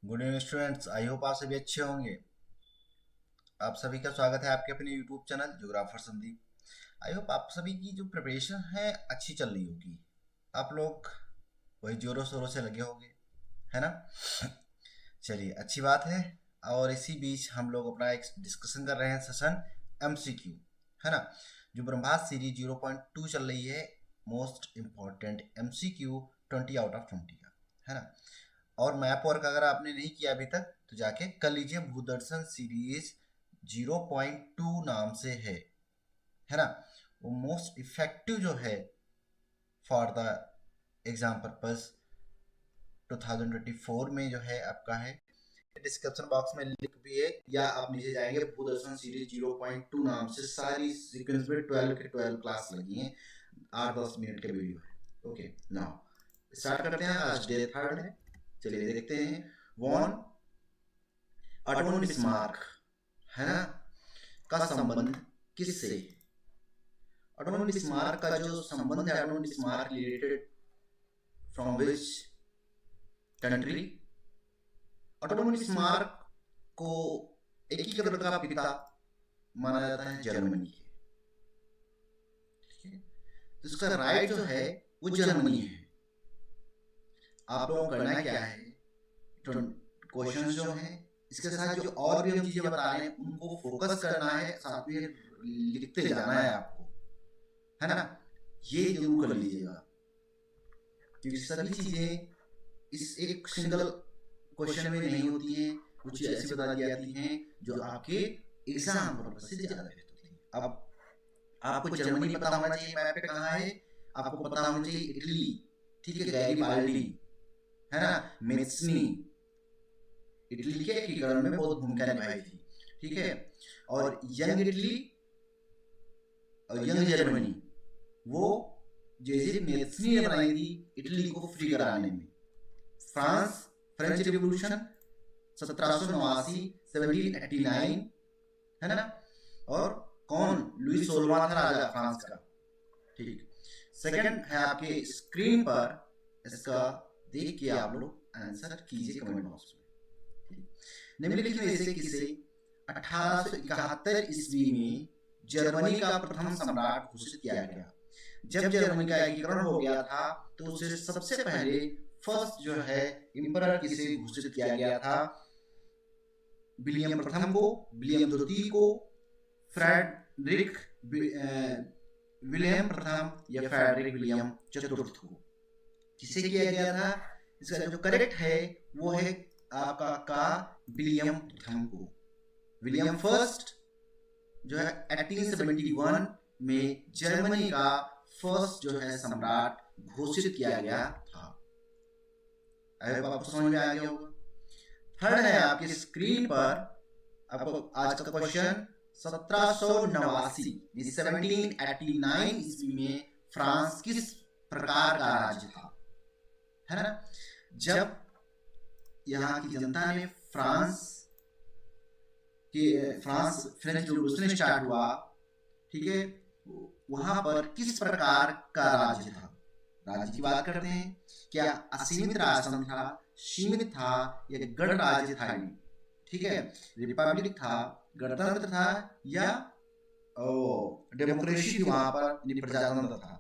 Good evening students. I hope आप सभी अच्छे होंगे। आप सभी का स्वागत है आपके अपने YouTube channel geographer Sandeep. I hope आप सभी की जो प्रिपरेशन है अच्छी चल रही होगी। आप लोग वही जोरों शोरों से लगे होंगे, है ना। चलिए, अच्छी बात है। और इसी बीच हम लोग अपना एक डिस्कशन कर रहे हैं, सेशन एमसीक्यू, है ना। जो ब्रह्मास्त्र सीरीज 0.2 चल रही है, most important MCQ 20 out of 20 का, है ना। और मैप वर्क अगर आपने नहीं किया अभी तक तो जाके कर लीजिए। भूदर्शन सीरीज 0.2 नाम से है ना। वो मोस्ट इफेक्टिव जो है फॉर द एग्जाम पर्पज 2024 में जो है आपका है। डिस्क्रिप्शन बॉक्स में लिंक भी है, या आप नीचे जाएंगे भूदर्शन सीरीज 0.2 नाम से सारी सीक्वेंस में 12 के 12 क्लास लगी हैं। 8-10 मिनट के वीडियो है। ओके, नाउ स्टार्ट करते हैं। आज डे थर्ड है। चलिए देखते हैं। वॉन ऑटोन बिस्मार्क, है ना, का संबंध किससे। ऑटोन बिस्मार्क का जो संबंध है, autumn Bismarck related from which country. Autumn Bismarck को एकीकरण का पिता माना जाता है जर्मनी के, ठीक है। तो इसका राइट जो है वो जर्मनी है। आप लोगों को करना क्या है, क्वेश्चन जो है इसके साथ जो और भी हम चीजें बता रहे हैं उनको फोकस करना है, साथ में लिखते जाना है आपको, है ना। ये जरूर कर लीजिएगा, क्योंकि सभी चीजें इस एक सिंगल क्वेश्चन में नहीं होती हैं। कुछ ऐसी बता दी जाती हैं जो आपके एग्जाम पर्पज से ज्यादा बेहतर होती हैं। अब आपको जर्मनी पता होना चाहिए, मैप पे कहाँ है। आपको पता होना चाहिए इटली, ठीक है, गैरीबाल्डी, है ना, मेस्नी, इटली के एकीकरण में बहुत भूमिका निभाई थी, ठीक है। और यंग इटली और यंग जर्मनी, वो जैसे मेस्नी ने बनाई थी इटली को फ्री कराने में। फ्रांस, फ्रेंच रिवॉल्यूशन 1789, 1789, है ना। और कौन, लुई 16वां था राजा फ्रांस का, ठीक। सेकंड है आपके स्क्रीन पर, इसका देख के आप लोग आंसर कीजिए कमेंट बॉक्स में। निम्नलिखित में से किसे 1871 ईस्वी में जर्मनी का प्रथम सम्राट घोषित किया गया। जब जर्मनी का एकीकरण हो गया था तो उसे सबसे पहले फर्स्ट जो है इम्परर किसे घोषित किया गया था। विलियम प्रथम को, विलियम द्वितीय को, फ्रेडरिक विलियम प्रथम या फ्रेडरिक विलियम चतुर्थ को किसे किया गया था। इसका जो करेक्ट है वो है आपका का विलियम प्रथम को। विलियम फर्स्ट जो है 1871 में जर्मनी का फर्स्ट जो है सम्राट घोषित किया गया था। आपको समझ में आ गया होगा। थर्ड है आपकी स्क्रीन पर आपको आज का क्वेश्चन 1789 1789 ईस्वी में फ्रांस किस प्रकार का राज्य था, है ना। जब यहाँ की जनता ने फ्रांस फ्रेंच रिवॉल्यूशन स्टार्ट हुआ, ठीक है, वहां पर किस प्रकार का राज्य था। राज्य की बात करते हैं, क्या असीमित राजतंत्र था, सीमित था, या गणराज्य था, ठीक है, रिपब्लिक था, गणतंत्र था, या डेमोक्रेसी थी वहां पर, प्रजातंत्र था।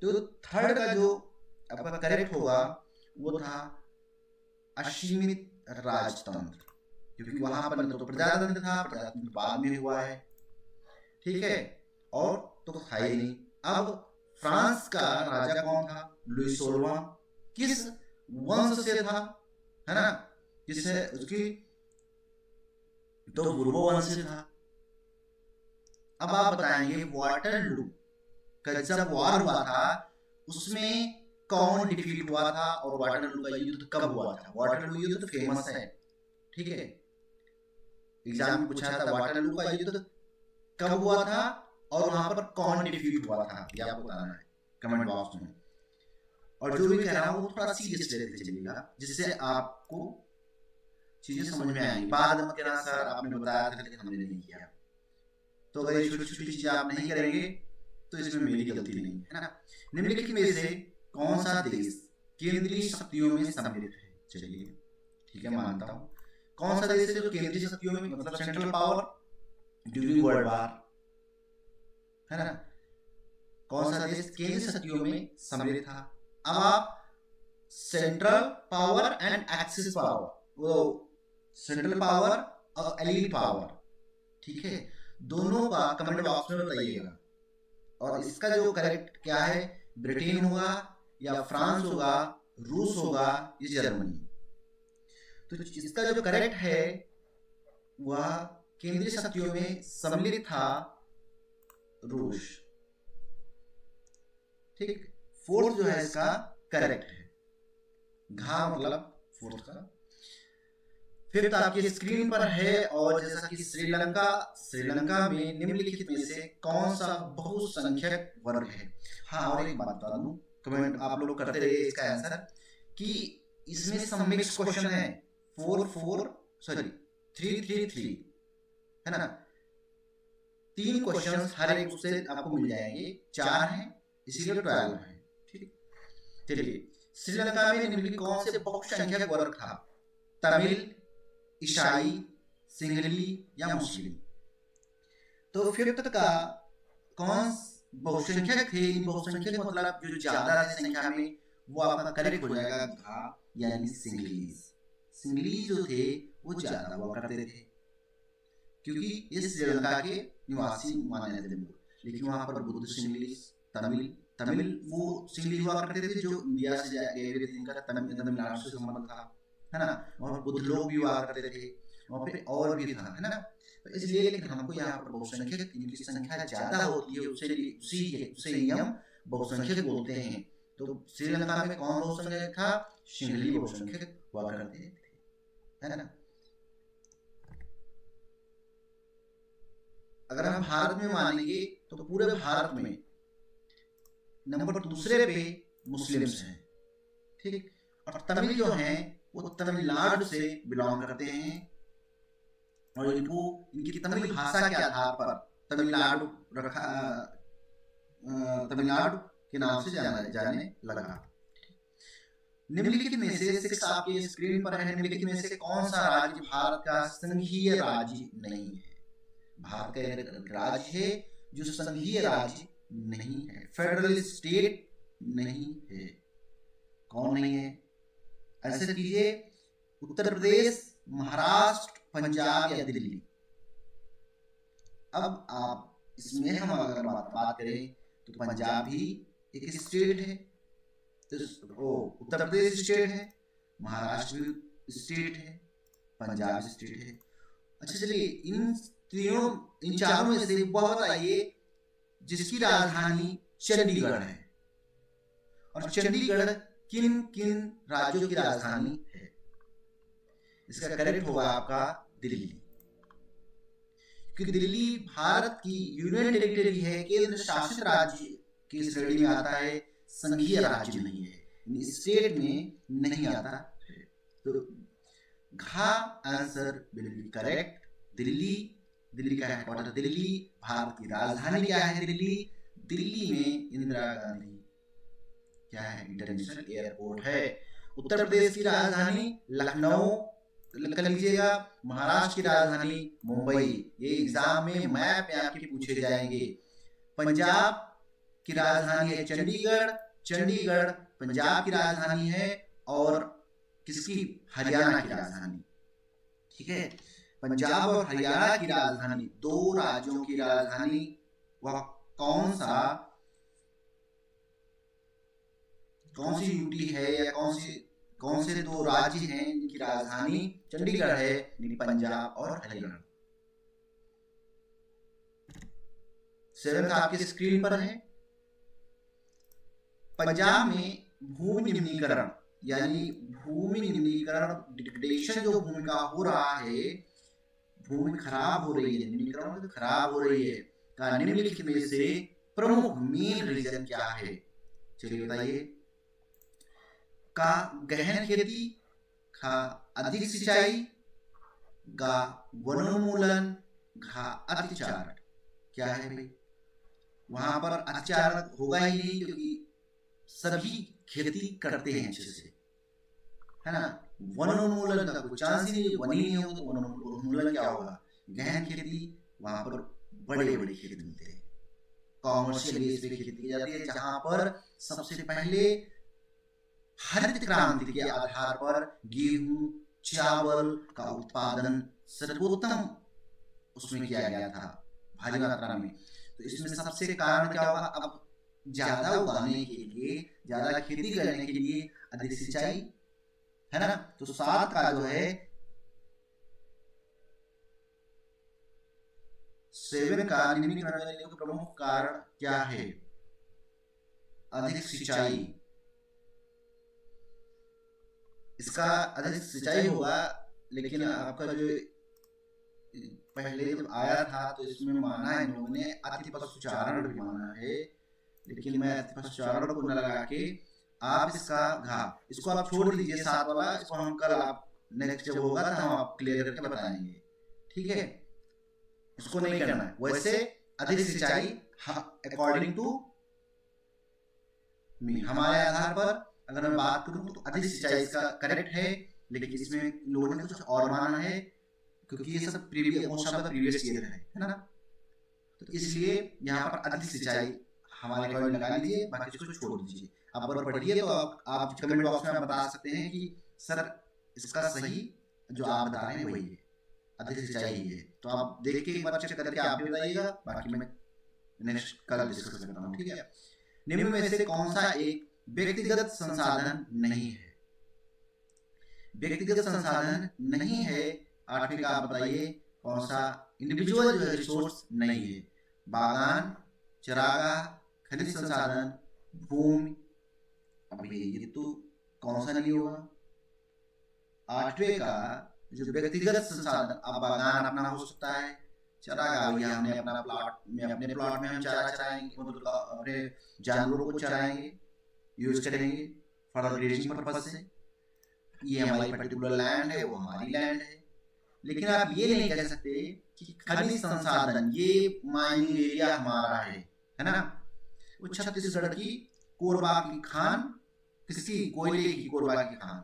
तो थर्ड का जो आपका करेक्ट होगा वो था असीमित राजतंत्र, क्योंकि वहां पर तो प्रजातंत्र था, प्रजातंत्र बाद में हुआ है, ठीक है, और तो था ही नहीं। अब फ्रांस का राजा कौन था, लुई 16वां, किस वंश से था, है ना, जिससे उसकी तो बुर्बो वंश से था। अब आप बताएंगे वाटरलू का जब वॉर हुआ था उसमें कौन डिफीट हुआ था और वाटरलू का युद्ध कब हुआ था। वाटरलू युद्ध फेमस है, ठीक है, एग्जाम में पूछा था वाटरलू का युद्ध कब हुआ था और वहां पर कौन डिफीट हुआ था, ये आपको बताना है कमेंट बॉक्स में। और जो भी कह रहा हूँ वो थोड़ा सीरियस लेते चलिएगा, जिससे आपको चीजें समझ में आएंगी। बाद में कहना सर आपने बताया था लेकिन हमने नहीं किया। तो अगर ये छोटी छोटी चीजें आप नहीं करेंगे तो इसमें मेरी गलती नहीं है ना। निम्नलिखित में से कौन सा देश केंद्रीय शक्तियों में सम्मिलित है, चलिए ठीक है, मानता हूँ। कौन सा देश है जो केंद्रीय शक्तियों में, मतलब central power during world war, है ना, कौन सा देश केंद्रीय शक्तियों में सम्मिलित था। अब आप central power and axis power, वो सेंट्रल पावर और एलीट पावर, ठीक है, दोनों का कमेंट बॉक्स में बताइएगा। और इसका जो करेक्ट क्या है, ब्रिटेन होगा या फ्रांस होगा, रूस होगा या जर्मनी। तो इसका जो करेक्ट है वह केंद्रीय शक्तियों में सम्मिलित था रूस, ठीक। फोर्थ जो है इसका करेक्ट है, घा मतलब फोर्थ का। फिफ्थ आपकी स्क्रीन पर है, और जैसा कि श्रीलंका में निम्नलिखित में से कौन सा बहुसंख्यक वर्ग है। हाँ, और एक बात बता दूं, कमेंट आप लोग करते रहिए इसका आंसर, कि इसमें सब मिक्स क्वेश्चन है, 3 है ना, 3 क्वेश्चन हर एक उससे आपको मिल जाएंगे, 4 हैं इसीलिए 12 है, ठीक। चलिए, श्रीलंका में निम्नलिखित कौन से बहुसंख्यक वर्ग था, तमिल, ईसाई, सिंहली या मुस्लिम। तो फिफ्थ का कौन बहुसंख्यक थे, इन बहुसंख्यक मतलब जो ज्यादा संख्या में, वो आपका करेक्ट हो जाएगा घा, यानी सिंहलीज। सिंहलीज जो थे वो ज्यादा हुआ करते थे, क्योंकि ये श्रीलंका के निवासी माने जाते थे, लेकिन वहां पर बुद्ध सिंहलीज, तमिल वो सिंहली हुआ करते थे जो इंडिया से गए हुए थे, इनका तमिलनाडु से संबंध था, है ना, और बुद्ध लोग भी हुआ करते थे वहाँ पे, और भी था, है ना। तो इसलिए, लेकिन हमको यहाँ पर बहुसंख्यक, इनकी संख्या ज्यादा होती है, उसे ही हम बहुसंख्यक बोलते हैं। तो श्रीलंका में कौन बहुसंख्यक था, सिंहली बहुसंख्यक हुआ करते थे, है ना। अगर हम भारत में मानेंगे तो पूरे भारत में नंबर दूसरे पे मुस्लिम्स हैं, ठीक। और तमिल जो हैं वो तमिलनाडु से बिलोंग करते हैं, और इनकी तमिल भाषा के आधार पर तमिलनाडु रखा, तमिलनाडु के नाम से जाने लगा। निम्नलिखित में से 6 आपके स्क्रीन पर है, निम्नलिखित में से कौन सा राज्य भारत का संघीय राज्य नहीं है। भारत का राज्य है जो संघीय राज्य नहीं है, फेडरल स्टेट नहीं है। कौन नहीं है, ऐसे कीजिए, उत्तर प्रदेश, महाराष्ट्र, पंजाब या दिल्ली। अब आप इसमें हम अगर बात करें तो पंजाब भी एक स्टेट है, उत्तर प्रदेश स्टेट है, महाराष्ट्र भी स्टेट है, पंजाब स्टेट है। अच्छा, चलिए, इन चारों में से वह बताइए जिसकी राजधानी चंडीगढ़ है, और चंडीगढ़ किन किन राज्यों की राजधानी है। इसका करेक्ट होगा आपका दिल्ली, क्योंकि दिल्ली भारत की यूनियन टेरिटरी है, केंद्र शासित राज्य की श्रेणी में आता है, संघीय राज्य नहीं है, स्टेट में नहीं आता है। तो घा आंसर बिल्कुल करेक्ट, दिल्ली का हेडक्वार्टर दिल्ली, भारत की राजधानी क्या है, दिल्ली में इंदिरा गांधी क्या है, इंटरनेशनल एयरपोर्ट है। उत्तर प्रदेश की राजधानी लखनऊ कर लीजिएगा, महाराष्ट्र की राजधानी मुंबई, ये एग्जाम में मैप में आपके पूछे जाएंगे। पंजाब की राजधानी है चंडीगढ़ पंजाब की राजधानी है, और किसकी, हरियाणा की राजधानी, ठीक है। पंजाब और हरियाणा की राजधानी, 2 राज्यों की राजधानी, वह कौन सी यूटी है, या कौन से 2 राज्य हैं जिनकी राजधानी चंडीगढ़ है, पंजाब और हरियाणा। 7th आपकी स्क्रीन पर है। पंजाब में भूमि निम्नीकरण, यानी भूमि निम्नीकरण, डिग्रेडेशन जो भूमि का हो रहा है, भूमि खराब हो रही है, निम्नीकरण तो खराब हो रही है, का निम्नलिखित में से प्रमुख मेन रीजन क्या है। चलिए बताइए, का गहन खेती, खा अधिक सिंचाई, गा वनोन्मूलन, घा अतिचारण। क्या है भाई, वहां पर अतिचारण होगा ही नहीं, क्योंकि सभी खेती करते हैं अच्छे से, है ना, वनोन्मूलन का कोई चांस ही नहीं, वन ही नहीं होगा तो वनोन्मूलन क्या होगा? गहन खेती, वहां पर बड़े बड़े खेत मिलते हैं, कॉमर्शियल बेस पे खेती की जाती है, जहां पर सबसे पहले हरित क्रांति के आधार पर गेहूं चावल का उत्पादन सर्वोत्तम उसमें किया गया था भारी मात्रा में। तो इसमें सबसे कारण क्या होगा? अब ज्यादा उगाने के लिए, ज्यादा खेती करने के लिए अधिक सिंचाई, है ना। तो सात का जो है 7 का निम्नीकरण का प्रमुख कारण क्या है? अधिक सिंचाई। इसका अधिक सिंचाई होगा, लेकिन आपका जो पहले जब आया था तो इसमें माना है इन लोगों ने अति पशुचारण भी माना है, लेकिन मैं अति पशुचारण को न लगा के आप इसका इसको आप छोड़ दीजिए 7 वाला, इसको हम कल आप नेक्स्ट जब होगा तो हम आप क्लियर करके बताएंगे, ठीक है। इसको नहीं करना है। वैसे अधिक सिंचाई अकॉर्डिंग टू हमारे आधार पर अगर मैं बात करूं तो अधिक सिंचाई इसका करेक्ट है, लेकिन इसमें लोगों ने कुछ और माना है क्योंकि ये सब प्रीवियस ईयर है ना। तो इसलिए यहाँ पर अधिक सिंचाई हमारे अकॉर्डिंग लगा लीजिए, बाकी इसको छोड़ दीजिए। आप अगर पढ़िए तो आप कमेंट बॉक्स में बता सकते हैं कि सर इसका सही जो आप बता रहे हैं वही है, अधिक सिंचाई है। तो आप देख के एक बार चेक करके आप भी बताइएगा, बाकी मैं नेक्स्ट कल डिस्कस करता हूँ, ठीक है। निम्न में से कौन सा एक व्यक्तिगत संसाधन नहीं है? व्यक्तिगत संसाधन नहीं है, 8वें का आप बताइए कौन सा इंडिविजुअल जो है रिसोर्स नहीं है? बागान, चरागाह, खनिज संसाधन, भूमि। अब ये तो कौन सा नहीं होगा? 8वें का जो व्यक्तिगत संसाधन, अब बागान अपना हो सकता है, चरागाह भैया हमने अपना अपने प्लॉट में हम चारा चराएंगे, मतलब अपने जानवरों को चराएंगे, यूज करेंगे फॉर ग्रेजिंग पर्पस से। ये हमारी पर्टिकुलर लैंड है, वो हमारी लैंड है। लेकिन आप ये नहीं कह सकते कि खनिज संसाधन ये माइनिंग एरिया हमारा है ना। वो छत्तीसगढ़ की कोरबा की खान, किसकी? कोयले की कोरबा की खान,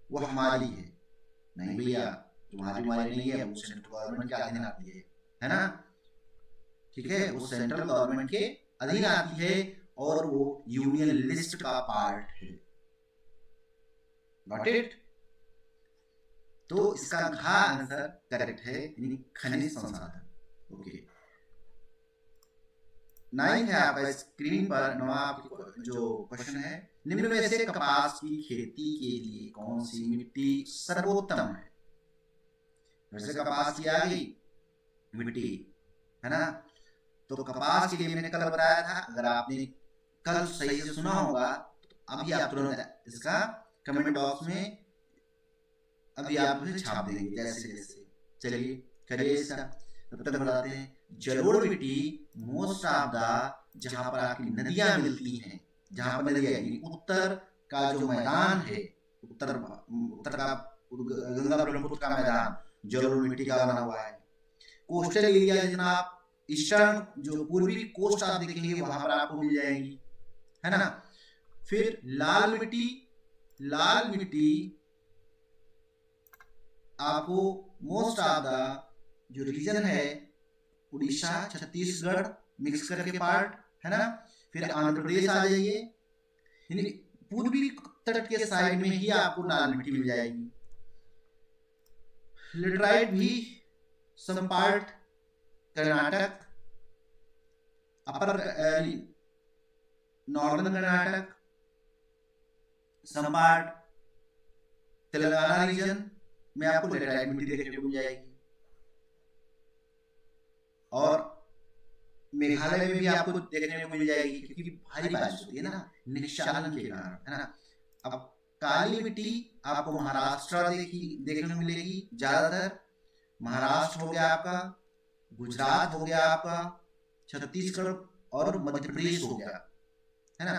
वो हमारी है। नहीं भैया, तुम्हारी हमारी नहीं है, वो सेंट्रल गवर्नमेंट के अधीन आती है ना, ठीक है। वो सेंट्रल गवर्नमेंट के अधीन आती है और वो यूनियन लिस्ट का पार्ट है। Got it? तो इसका घ आंसर करेक्ट है, यानी खनिज संसाधन। ओके, 9 है आपका स्क्रीन पर। 9 जो क्वेश्चन है, निम्न में से कपास की खेती के लिए कौन सी मिट्टी सर्वोत्तम है? वैसे कपास की आ गई मिट्टी, है ना। तो कपास के लिए मैंने कल बताया था, अगर आपने कल सही से सुना होगा तो अभी आप तुरंत इसका कमेंट बॉक्स में अभी आप छाप देंगे जैसे जैसे। चलिए करिए इसका, तब तक बताते हैं। जलोढ़ मिट्टी मोस्ट ऑफ द, जहां पर आपकी नदियां मिलती हैं, जहां पर नदियां, उत्तर का जो मैदान है, उत्तर का गंगा ब्रह्मपुत्र का मैदान जलोढ़ मिट्टी का बना हुआ है। कोस्टल एरिया जनाब, ईस्टर्न जो पूर्वी कोस्ट आप देखेंगे वहां पर आपको मिल जाएगी, है ना। फिर लाल मिट्टी, लाल मिट्टी आपको मोस्ट ऑफ द जो रीजन है उड़ीसा छत्तीसगढ़ मिक्स करके पार्ट, है ना। फिर आंध्र प्रदेश आ जाइए, यानी पूर्वी तट के साइड में ही आपको लाल मिट्टी मिल जाएगी। लेटराइट भी some part Karnataka, upper northern Karnataka, some part Telangana region में आपको लेटराइट मिट्टी देखने को मिल जाएगी। और मेघालय में भी आपको देखने को मिल जाएगी, क्योंकि भारी बारिश होती है ना निक्षालन के कारण, है ना। अब काली मिट्टी आपको महाराष्ट्र देखने को मिलेगी ज्यादातर। महाराष्ट्र हो गया आपका, गुजरात हो गया आपका, छत्तीसगढ़ और मध्य प्रदेश हो गया, है ना।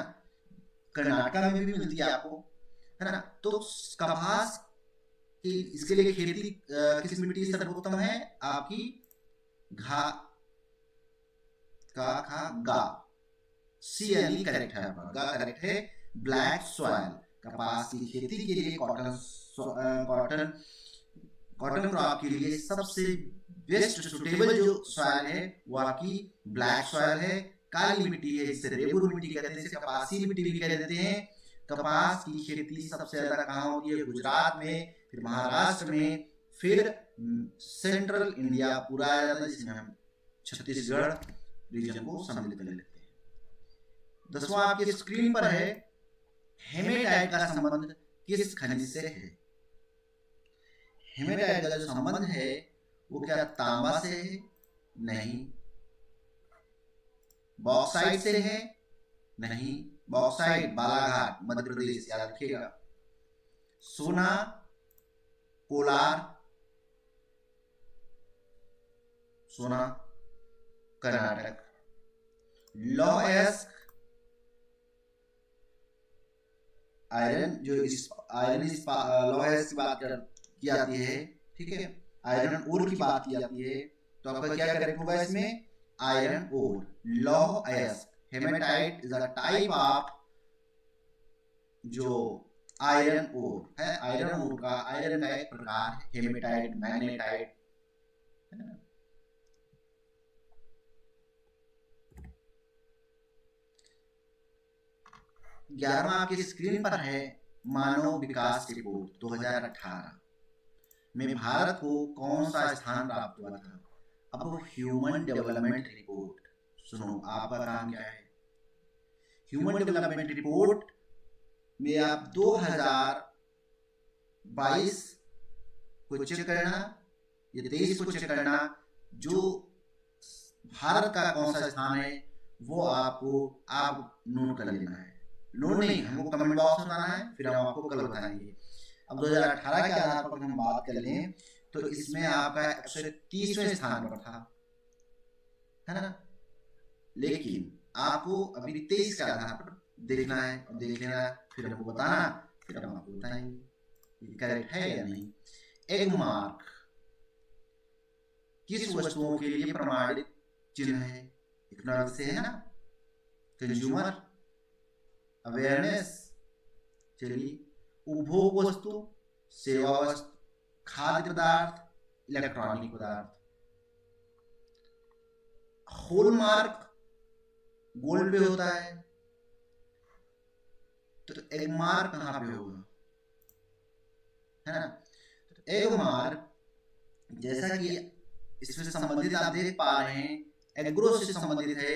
कर्नाटक में भी मिलती है आपको, है ना। तो कपास की इसके लिए खेती किस मिट्टी से सर्वोत्तम है? आपकी गा सी यानी करेक्ट है, आपका गा करेक्ट है। ब्लैक सॉइल, कपास की खेती के लिए कॉटन कॉटन क्रॉप के लिए सबसे बेस्ट सुटेबल जो सॉइल है वो आपकी ब्लैक सॉइल है, काली मिट्टी है, जिसे रेगुर मिट्टी कहते हैं, जिसे कपासी मिट्टी भी कह देते हैं। कपास की खेती सबसे ज्यादा कहाँ होती है? गुजरात में, फिर महाराष्ट्र में, फिर सेंट्रल इंडिया पूरा आ जाता है, जिसमें हम छत्तीसगढ़ रीजन को सम्मिलित कर लेते हैं। 10वां आपकी स्क्रीन पर है, हेमेटाइट का संबंध किस खनिज से है? हेमेटाइट का जो संबंध है वो क्या तांबा से है? नहीं। बॉक्साइट से है? नहीं। बॉक्साइट बालाघाट मध्य प्रदेश, याद रखिएगा। सोना, कोलार, सोना कर्नाटक। लौह अयस्क आयरन, जो लौह अयस्क की बात की जाती है, ठीक है, आयरन ओर की बात की जाती है, तो आपका क्या करेक्ट होगा इसमें? Iron ore. लौह अयस्क, hematite is a type of जो आयरन ओर है, आयरन ओर का, आयरन का एक प्रकार है, हेमेटाइट, मैग्नेटाइट, है ना। ग्यारहवां आपकी स्क्रीन पर है, मानव विकास रिपोर्ट 2018 में भारत को कौन सा स्थान प्राप्त हुआ था? अब ह्यूमन डेवलपमेंट रिपोर्ट सुनो, आपका काम क्या है? ह्यूमन डेवलपमेंट रिपोर्ट में आप 2022 को चेक करना या 23 को चेक करना, जो भारत का कौन सा स्थान है वो आपको आप नोट कर लेना है। नोट नहीं, हमको कमेंट बॉक्स में बताना है, फिर हम आपको कल बताएंगे। अब 2018 के आधार पर हम बात कर लें तो इसमें आपका 130वें स्थान पर था, है ना। लेकिन आपको अभी 23 के आधार पर देखना है और देख लेना, फिर हमको बताना, फिर हम आपको बताएंगे ये करेक्ट है या नहीं। एग मार्क किस वस्तुओं के लिए प्रमाणित चिन्ह है? इकोनॉमिक से है ना, कंज्यूमर अवेयरनेस, चलिए, उपभोग वस्तु, सेवा वस्तु, खाद्य पदार्थ, इलेक्ट्रॉनिक पदार्थ। हॉलमार्क गोल्ड पे होता है, तो एग मार्क कहां पे होगा, है ना। तो एग मार्क, जैसा कि इससे संबंधित आप देख पा रहे हैं, एग्रो से संबंधित है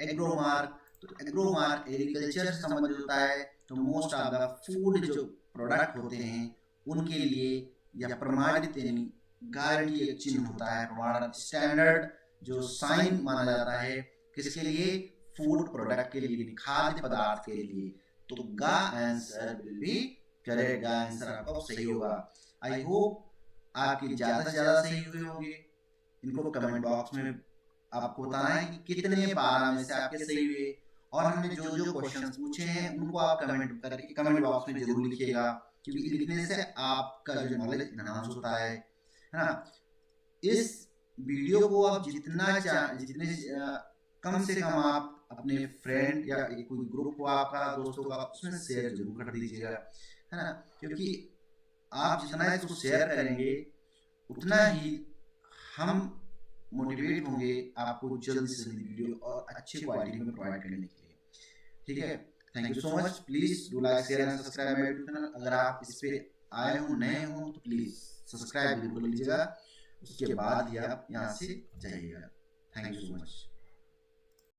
एग्रो मार्क। तो एग्रो मार्क एग्रीकल्चर से संबंधित होता है, तो मोस्ट ऑफ द फूड जो प्रोडक्ट होते हैं उनके लिए या प्रमाणित यानी गारंटी एक चिन्ह होता है, प्रमाणित स्टैंडर्ड जो साइन माना जाता है, किसके लिए? फूड प्रोडक्ट के लिए, खाद्य पदार्थ के लिए। तो गा आंसर विल बी करेक्ट, गा आंसर आपका सही होगा। आई होप आपकी ज्यादा से ज्यादा सही हुए होंगे। इनको कमेंट बॉक्स में आपको बताना है कि कितने 12 में से आपके सही हुए, और हमने जो जो क्वेश्चंस पूछे हैं उनको आप कमेंट करके कमेंट बॉक्स में जरूर लिखिएगा, क्योंकि लिखने से आपका जो नॉलेज एनहांस होता है ना। इस वीडियो को आप जितने कम से कम आप अपने फ्रेंड या कोई ग्रुप हो आपका दोस्तों का, उसमें शेयर जरूर कर दीजिएगा, है ना, क्योंकि आप जितना इसको शेयर करेंगे उतना ही हम मोटिवेट होंगे आपको जल्द से जल्द वीडियो और अच्छी क्वालिटी में प्रोवाइड करने के लिए, ठीक है। Thank you so much. Please do like share and subscribe my YouTube channel. अगर आप इस पे आए हो, नए हो, तो प्लीज सब्सक्राइब जरूर कर लीजिएगा, उसके बाद ही आप यहाँ से जाइएगा। Thank you so much.